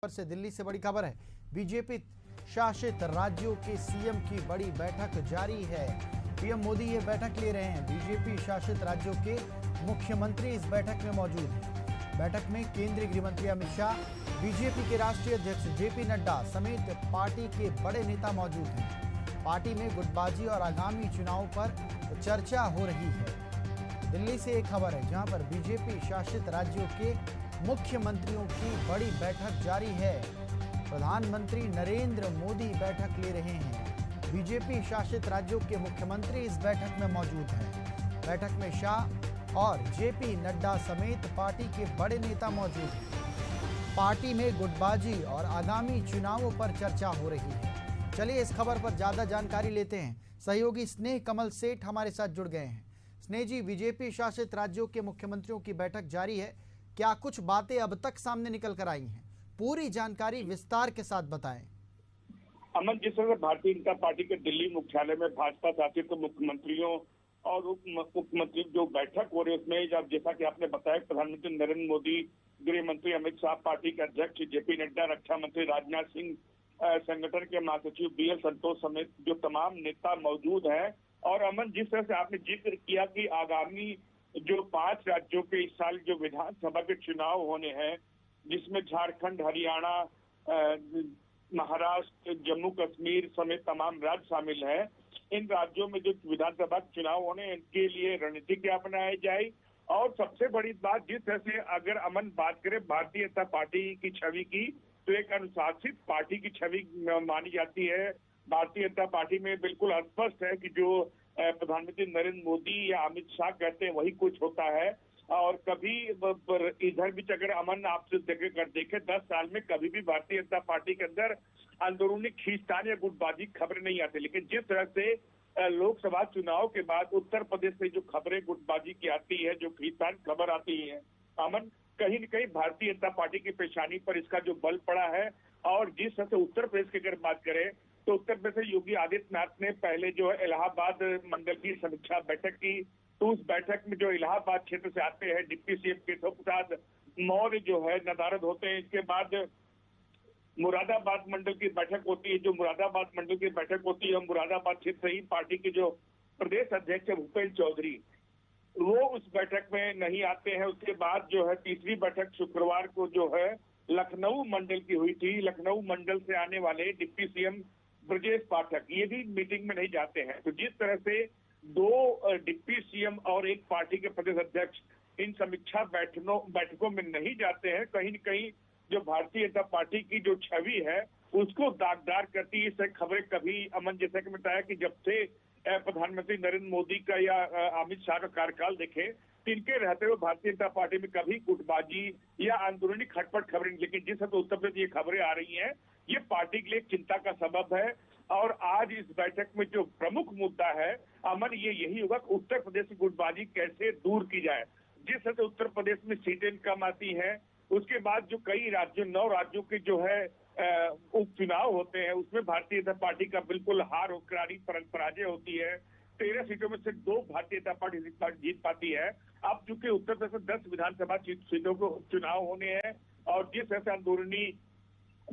से दिल्ली से बड़ी खबर है। बीजेपी शासित राज्यों के सीएम की बड़ी बैठक जारी है। पीएम मोदी ये बैठक ले रहे हैं। बीजेपी शासित राज्यों के मुख्यमंत्री इस बैठक में मौजूद हैं। बैठक में केंद्रीय गृह मंत्री अमित शाह, बीजेपी के राष्ट्रीय अध्यक्ष जेपी नड्डा समेत पार्टी के बड़े नेता मौजूद हैं। पार्टी में गुटबाजी और आगामी चुनाव पर चर्चा हो रही है। दिल्ली से एक खबर है जहां पर बीजेपी शासित राज्यों के मुख्यमंत्रियों की बड़ी बैठक जारी है। प्रधानमंत्री नरेंद्र मोदी बैठक ले रहे हैं। बीजेपी शासित राज्यों के मुख्यमंत्री इस बैठक में मौजूद हैं। बैठक में शाह और जेपी नड्डा समेत पार्टी के बड़े नेता मौजूद हैं। पार्टी में गुटबाजी और आगामी चुनावों पर चर्चा हो रही है। चलिए इस खबर पर ज्यादा जानकारी लेते हैं। सहयोगी स्नेह कमल सेठ हमारे साथ जुड़ गए हैं। स्नेह जी, बीजेपी शासित राज्यों के मुख्यमंत्रियों की बैठक जारी है। क्या कुछ बातें अब तक सामने निकल कर आई हैं? पूरी जानकारी विस्तार के साथ बताएं। अमन, जिस तरह भारतीय जनता पार्टी के दिल्ली मुख्यालय में भाजपा शासित मुख्यमंत्रियों और उप मुख्यमंत्री जो बैठक हो रही है उसमें जब जैसा कि आपने बताया, प्रधानमंत्री नरेंद्र मोदी, गृह मंत्री अमित शाह, पार्टी के अध्यक्ष जेपी नड्डा, रक्षा मंत्री राजनाथ सिंह, संगठन के महासचिव बीएल संतोष समेत जो तमाम नेता मौजूद हैं। और अमन, जिस तरह से आपने जिक्र किया कि आगामी जो 5 राज्यों के इस साल जो विधानसभा के चुनाव होने हैं, जिसमें झारखंड, हरियाणा, महाराष्ट्र, जम्मू कश्मीर समेत तमाम राज्य शामिल हैं। इन राज्यों में जो विधानसभा चुनाव होने हैं, इनके लिए रणनीति क्या अपनाई जाए। और सबसे बड़ी बात, जिस तरह से अगर अमन बात करें भारतीय जनता पार्टी की छवि की, तो एक अनुशासित पार्टी की छवि मानी जाती है। भारतीय जनता पार्टी में बिल्कुल स्पष्ट है कि जो प्रधानमंत्री नरेंद्र मोदी या अमित शाह कहते हैं वही कुछ होता है। और कभी इधर भी अगर अमन आपसे देखे 10 साल में कभी भी भारतीय जनता पार्टी के अंदर अंदरूनी खींचतान या गुटबाजी खबरें नहीं आती। लेकिन जिस तरह से लोकसभा चुनाव के बाद उत्तर प्रदेश से जो खबरें गुटबाजी की आती है, जो खींचतान खबर आती है, अमन कहीं न कहीं भारतीय जनता पार्टी की पेशानी पर इसका जो बल पड़ा है। और जिस तरह से उत्तर प्रदेश की अगर बात करें तो उत्तर प्रदेश में योगी आदित्यनाथ ने पहले जो है इलाहाबाद मंडल की समीक्षा बैठक की। तो उस बैठक में जो इलाहाबाद क्षेत्र से आते हैं डिप्टी सीएम केशव प्रसाद मौर्य जो है नदारद होते हैं। इसके बाद मुरादाबाद मंडल की बैठक होती है। जो मुरादाबाद मंडल की बैठक होती है, मुरादाबाद क्षेत्र से ही पार्टी के जो प्रदेश अध्यक्ष है भूपेंद्र चौधरी, वो उस बैठक में नहीं आते हैं। उसके बाद जो है तीसरी बैठक शुक्रवार को जो है लखनऊ मंडल की हुई थी। लखनऊ मंडल से आने वाले डिप्टी सीएम ब्रजेश पाठक ये भी मीटिंग में नहीं जाते हैं। तो जिस तरह से 2 डिप्टी सीएम और एक पार्टी के प्रदेश अध्यक्ष इन समीक्षा बैठकों में नहीं जाते हैं, कहीं न कहीं जो भारतीय जनता पार्टी की जो छवि है उसको दागदार करती है। खबरें कभी अमन जैसा कि बताया कि जब से प्रधानमंत्री नरेंद्र मोदी का या अमित शाह का कार्यकाल देखे, तिनके रहते हुए भारतीय जनता पार्टी में कभी गुटबाजी या अंदरूनी खटपट खबरें, लेकिन जिस तरह उत्तर प्रदेश ये खबरें आ रही हैं, ये पार्टी के लिए चिंता का सबब है। और आज इस बैठक में जो प्रमुख मुद्दा है अमन, ये यही होगा कि उत्तर प्रदेश की गुटबाजी कैसे दूर की जाए। जिस तरह से उत्तर प्रदेश में सीटें कम आती हैं, उसके बाद जो कई राज्यों 9 राज्यों के जो है उपचुनाव होते हैं, उसमें भारतीय जनता पार्टी का बिल्कुल हार करारी पराजय होती है। 13 सीटों में से 2 भारतीय जनता पार्टी जीत पाती है। अब चूंकि उत्तर प्रदेश में 10 विधानसभा सीटों को उपचुनाव होने हैं और जिस तरह से अंदरूनी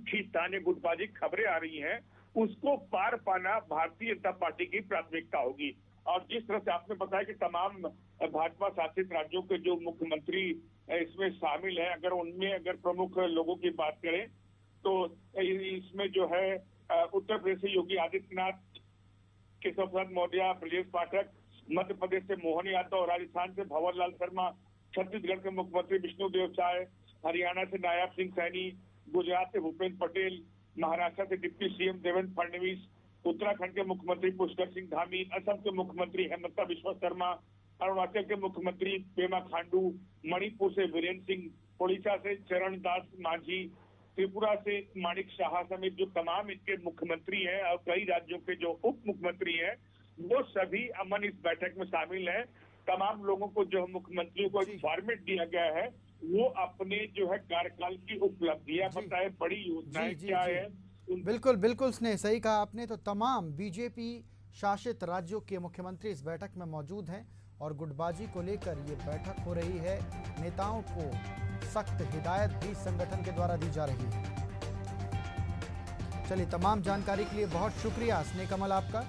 खींचतान गुटबाजी खबरें आ रही हैं, उसको पार पाना भारतीय जनता पार्टी की प्राथमिकता होगी। और जिस तरह से आपने बताया कि तमाम भाजपा शासित राज्यों के जो मुख्यमंत्री इसमें शामिल हैं, अगर प्रमुख लोगों की बात करें तो इसमें जो है उत्तर प्रदेश से योगी आदित्यनाथ, केशव प्रसाद मौर्य, ब्रजेश पाठक, मध्य प्रदेश से मोहन यादव, राजस्थान से भंवर लाल शर्मा, छत्तीसगढ़ के मुख्यमंत्री विष्णुदेव साय, हरियाणा से नायब सिंह सैनी, गुजरात से भूपेंद्र पटेल, महाराष्ट्र से डिप्टी सीएम देवेंद्र फडणवीस, उत्तराखंड के मुख्यमंत्री पुष्कर सिंह धामी, असम के मुख्यमंत्री हेमंत बिश्वा शर्मा, अरुणाचल के मुख्यमंत्री पेमा खांडू, मणिपुर से वीरेंद्र सिंह, ओडिशा से चरण दास मांझी, त्रिपुरा से माणिक शाह समेत जो तमाम इनके मुख्यमंत्री हैं और कई राज्यों के जो उप मुख्यमंत्री हैं, वो सभी अमन इस बैठक में शामिल हैं। तमाम लोगों को जो मुख्यमंत्रियों को एक फॉर्मेट दिया गया है, वो अपने जो है कार्यकाल की उपलब्धियां बताए, बड़ी योजनाएं क्या है। बिल्कुल स्नेह, सही कहा आपने। तो तमाम बीजेपी शासित राज्यों के मुख्यमंत्री इस बैठक में मौजूद हैं और गुटबाजी को लेकर ये बैठक हो रही है। नेताओं को सख्त हिदायत भी संगठन के द्वारा दी जा रही है। चलिए, तमाम जानकारी के लिए बहुत शुक्रिया स्नेह कमल आपका।